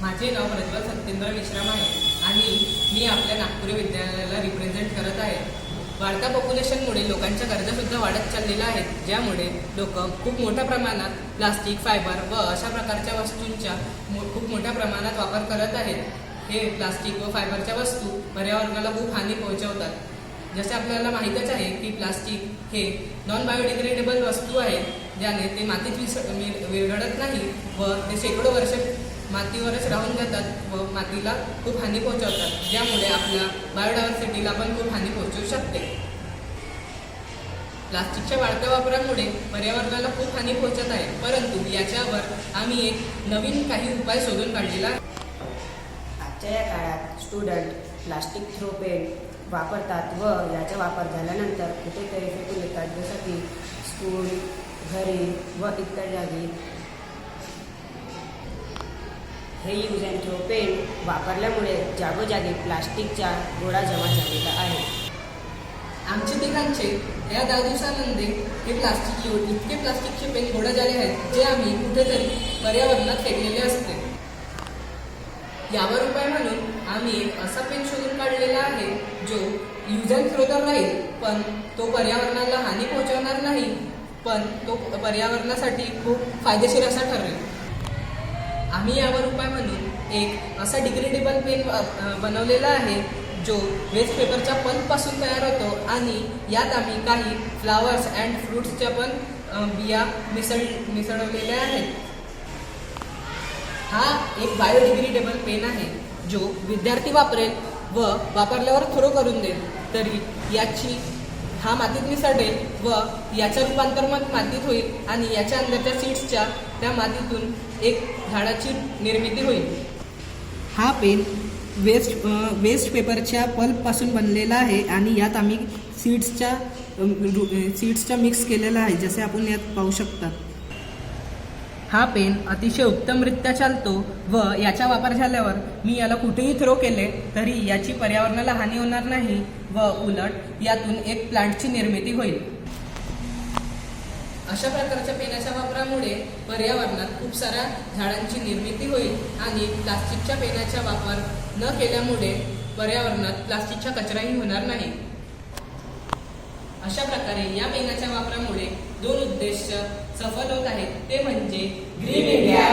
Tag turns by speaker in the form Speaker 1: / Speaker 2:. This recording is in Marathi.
Speaker 1: माझे नाव प्रज्वल सत्येंद्र विश्राम आहे आणि मी आपल्या नागपुरी विद्यालयाला रिप्रेझेंट करत आहे. वाढत्या पॉप्युलेशनमुळे लोकांच्या गरजासुद्धा वाढत चाललेल्या आहेत, ज्यामुळे लोक खूप मोठ्या प्रमाणात प्लास्टिक, फायबर व अशा प्रकारच्या वस्तूंचा खूप मोठ्या प्रमाणात वापर करत आहेत. हे प्लास्टिक व फायबरच्या वस्तू पर्यावरणाला खूप हानी पोहोचवतात. जसे आपल्याला माहीतच आहे की प्लास्टिक हे नॉन बायोडिग्रेडेबल वस्तू आहे, ज्याने ते मातीत विरघळत नाही व ते शेकडो वर्ष मातीवरच राहून जातात व मातीला खूप हानी पोहोचवतात, ज्यामुळे आपल्या बायोडायव्हर्सिटीला पण खूप हानी पोहोचवू शकते. प्लास्टिकच्या वाढत्या वापरामुळे पर्यावरणाला खूप हानी पोहोचत आहे, परंतु याच्यावर आम्ही एक नवीन काही उपाय शोधून काढलेला आहे.
Speaker 2: आजच्या या काळात स्टुडंट प्लास्टिक थ्रो पेन वापरतात व याचा वापर झाल्यानंतर कुठेतरी फेकून देतात, जसं की स्कूल, घरी व इतर जागी. हे यूज अँड थ्रो पेन वापरल्यामुळे जागोजागी प्लास्टिकचा गोळा जमा झालेला आहे.
Speaker 1: आमच्या तिघांचे या 10 दिवसांमध्ये हे इतके प्लास्टिकचे पेन गोळा झाले आहेत, जे आम्ही कुठेतरी पर्यावरणात फेकलेले असते. यावर उपाय म्हणून आम्ही एक असा पेन शोधून काढलेला आहे जो यूज अँड थ्रो तर राहील, पण तो पर्यावरणाला हानी पोहोचवणार नाही, पण तो पर्यावरणासाठी खूप फायदेशीर असा ठरेल. आम्ही यावर उपाय म्हणून एक असा डिग्रेडेबल पेन बनवलेला आहे जो वेस्ट पेपरच्या पल्पपासून तयार होतो आणि यात आम्ही काही फ्लावर्स अँड फ्रूट्सच्या पण बिया मिसळलेल्या आहेत. हा एक बायोडिग्रेडेबल पेन आहे जो विद्यार्थी वापरेल व वापरल्यावर थ्रो करून देईल, तरी हा मातीत मिसळेल व याचं रूपांतर मग मातीत होईल आणि याच्या अंदरच्या सीड्सच्या त्या मातीतून एक झाडाची निर्मिती होईल. हा पेन वेस्ट पेपरच्या पल्पपासून बनलेला आहे आणि यात आम्ही सीड्सच्या मिक्स केलेला आहे, जसे आपण यात पाहू शकता. हा पेन अतिशय उत्तमरित्या चालतो व याचा वापर झाल्यावर मी याला कुठेही थ्रो केले तरी याची पर्यावरणाला हानी होणार नाही व उलट यातून एक प्लांटची निर्मिती होईल. अशा प्रकारच्या पेनाच्या वापरामुळे पर्यावरणात खूप साऱ्या झाडांची निर्मिती होईल आणि प्लास्टिकच्या पेनाचा वापर न केल्यामुळे पर्यावरणात प्लास्टिकचा कचराही होणार नाही. अशा प्रकारे या पेनाच्या वापरामुळे 2 उद्देश सफल होत आहेत, ते म्हणजे ग्रीन इंडिया,